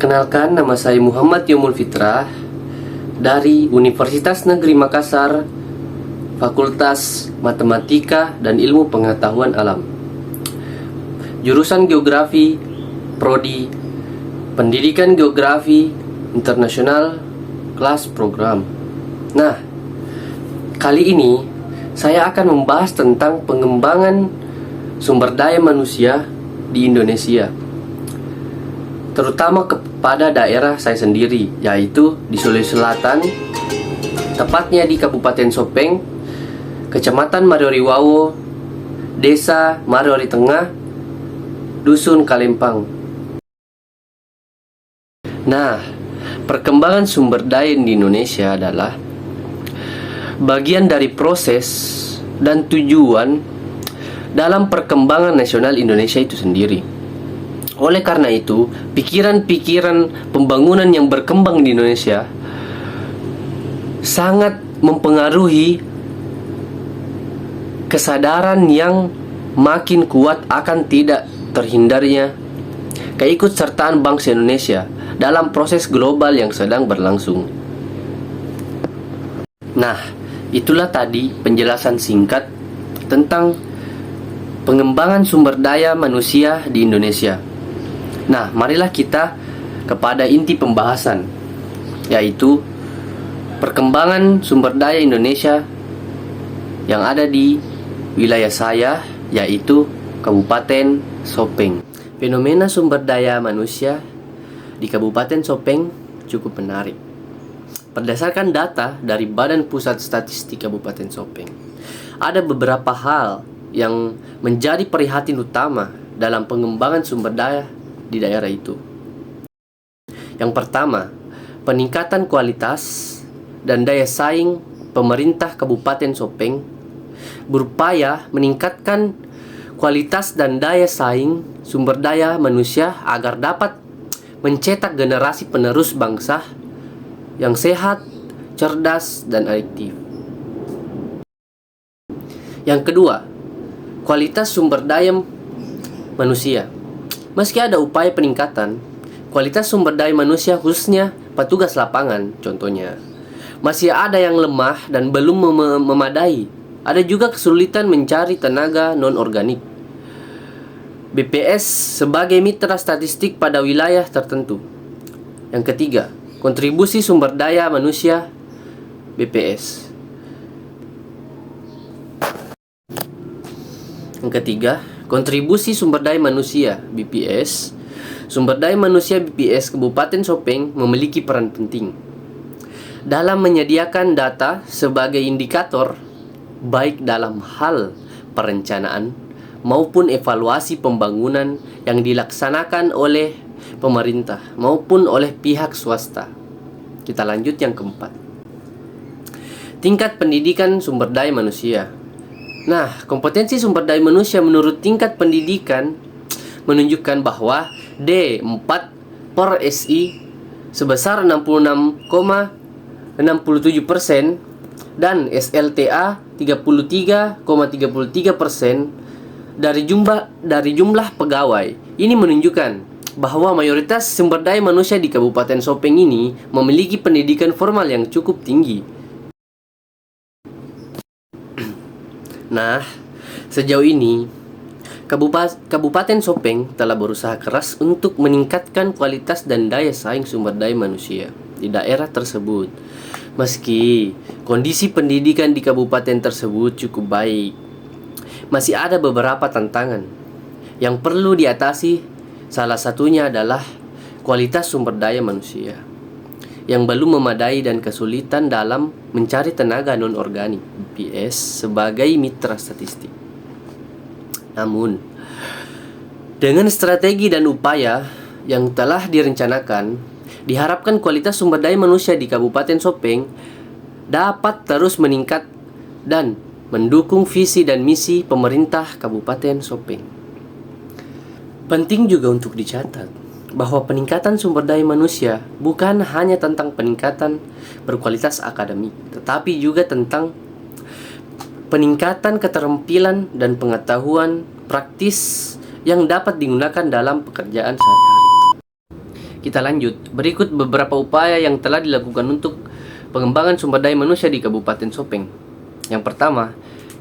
Perkenalkan, nama saya Muhammad Yomul Fitrah dari Universitas Negeri Makassar, Fakultas Matematika dan Ilmu Pengetahuan Alam. Jurusan Geografi, Prodi Pendidikan Geografi Internasional, kelas program. Nah, kali ini saya akan membahas tentang pengembangan sumber daya manusia di Indonesia, terutama kepada daerah saya sendiri, yaitu di Sulawesi Selatan, tepatnya di Kabupaten Sopeng, Kecamatan Marioriwawo, Desa Mariori Tengah, Dusun Kalempang. Nah, perkembangan sumber daya di Indonesia adalah bagian dari proses dan tujuan dalam perkembangan nasional Indonesia itu sendiri. Oleh karena itu, pikiran-pikiran pembangunan yang berkembang di Indonesia sangat mempengaruhi kesadaran yang makin kuat akan tidak terhindarnya keikutsertaan bangsa Indonesia dalam proses global yang sedang berlangsung. Nah, itulah tadi penjelasan singkat tentang pengembangan sumber daya manusia di Indonesia. Nah, marilah kita kepada inti pembahasan, yaitu perkembangan sumber daya Indonesia yang ada di wilayah saya, yaitu Kabupaten Sopeng. Fenomena sumber daya manusia di Kabupaten Sopeng cukup menarik. Berdasarkan data dari Badan Pusat Statistik Kabupaten Sopeng, ada beberapa hal yang menjadi prihatin utama dalam pengembangan sumber daya di daerah itu. Yang pertama, peningkatan kualitas dan daya saing pemerintah Kabupaten Sopeng berupaya meningkatkan kualitas dan daya saing sumber daya manusia agar dapat mencetak generasi penerus bangsa yang sehat, cerdas, dan adiktif. Yang kedua, kualitas sumber daya manusia. Meski ada upaya peningkatan kualitas sumber daya manusia, khususnya petugas lapangan contohnya, masih ada yang lemah dan belum memadai. Ada juga kesulitan mencari tenaga non-organik. BPS sebagai mitra statistik pada wilayah tertentu. Yang ketiga, kontribusi sumber daya manusia BPS. Yang ketiga, kontribusi sumber daya manusia BPS. Sumber daya manusia BPS Kabupaten Sopeng memiliki peran penting dalam menyediakan data sebagai indikator baik dalam hal perencanaan maupun evaluasi pembangunan yang dilaksanakan oleh pemerintah maupun oleh pihak swasta. Kita lanjut yang keempat. Tingkat pendidikan sumber daya manusia. Nah, kompetensi sumber daya manusia menurut tingkat pendidikan menunjukkan bahwa D4 per SI sebesar 66,67% dan SLTA 33,33% dari jumlah pegawai. Ini menunjukkan bahwa mayoritas sumber daya manusia di Kabupaten Sopeng ini memiliki pendidikan formal yang cukup tinggi. Nah, sejauh ini Kabupaten Sopeng telah berusaha keras untuk meningkatkan kualitas dan daya saing sumber daya manusia di daerah tersebut. Meski kondisi pendidikan di kabupaten tersebut cukup baik, masih ada beberapa tantangan yang perlu diatasi. Salah satunya adalah kualitas sumber daya manusia yang belum memadai dan kesulitan dalam mencari tenaga non-organik BPS sebagai mitra statistik. Namun, dengan strategi dan upaya yang telah direncanakan, diharapkan kualitas sumber daya manusia di Kabupaten Sopeng dapat terus meningkat dan mendukung visi dan misi pemerintah Kabupaten Sopeng. Penting juga untuk dicatat bahwa peningkatan sumber daya manusia bukan hanya tentang peningkatan berkualitas akademik, tetapi juga tentang peningkatan keterampilan dan pengetahuan praktis yang dapat digunakan dalam pekerjaan sehari-hari. Kita lanjut. Berikut beberapa upaya yang telah dilakukan untuk pengembangan sumber daya manusia di Kabupaten Sopeng. Yang pertama,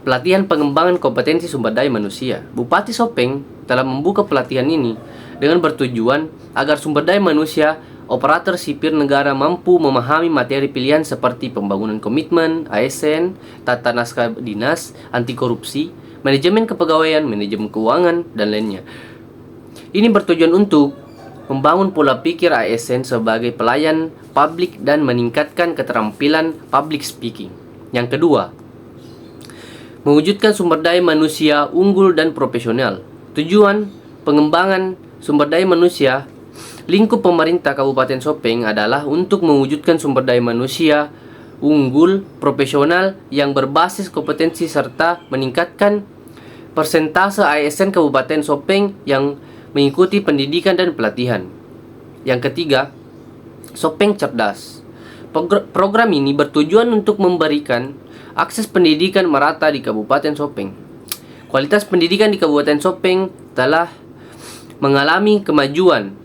pelatihan pengembangan kompetensi sumber daya manusia. Bupati Sopeng telah membuka pelatihan ini dengan bertujuan agar sumber daya manusia operator sipil negara mampu memahami materi pilihan seperti pembangunan komitmen, ASN, tata naskah dinas, anti korupsi, manajemen kepegawaian, manajemen keuangan, dan lainnya. Ini bertujuan untuk membangun pola pikir ASN sebagai pelayan publik dan meningkatkan keterampilan public speaking. Yang kedua, mewujudkan sumber daya manusia unggul dan profesional. Tujuan pengembangan sumber daya manusia lingkup pemerintah Kabupaten Sopeng adalah untuk mewujudkan sumber daya manusia unggul, profesional yang berbasis kompetensi serta meningkatkan persentase ASN Kabupaten Sopeng yang mengikuti pendidikan dan pelatihan. Yang ketiga, Sopeng Cerdas. Program ini bertujuan untuk memberikan akses pendidikan merata di Kabupaten Sopeng. Kualitas pendidikan di Kabupaten Sopeng telah mengalami kemajuan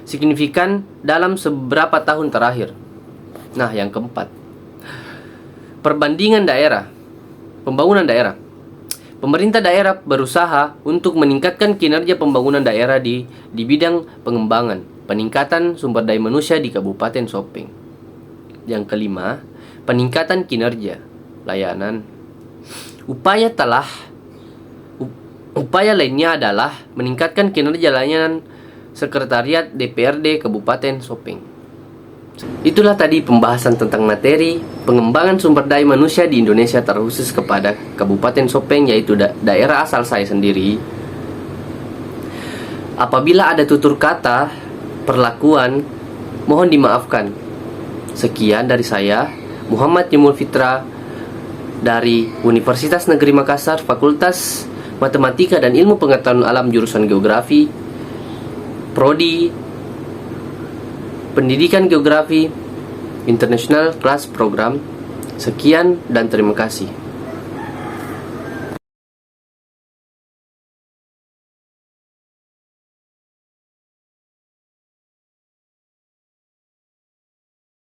signifikan dalam beberapa tahun terakhir. Nah, yang keempat, perbandingan daerah, pembangunan daerah. Pemerintah daerah berusaha untuk meningkatkan kinerja pembangunan daerah di bidang pengembangan, peningkatan sumber daya manusia di Kabupaten Sopeng. Yang kelima, peningkatan kinerja layanan. Upaya lainnya adalah meningkatkan kinerja layanan Sekretariat DPRD Kabupaten Sopeng. Itulah tadi pembahasan tentang materi pengembangan sumber daya manusia di Indonesia terkhusus kepada Kabupaten Sopeng, yaitu daerah asal saya sendiri. Apabila ada tutur kata, perlakuan, mohon dimaafkan. Sekian dari saya, Muhammad Yumul Fitra dari Universitas Negeri Makassar, Fakultas Matematika dan Ilmu Pengetahuan Alam jurusan Geografi, Prodi Pendidikan Geografi International Class Program. Sekian dan terima kasih.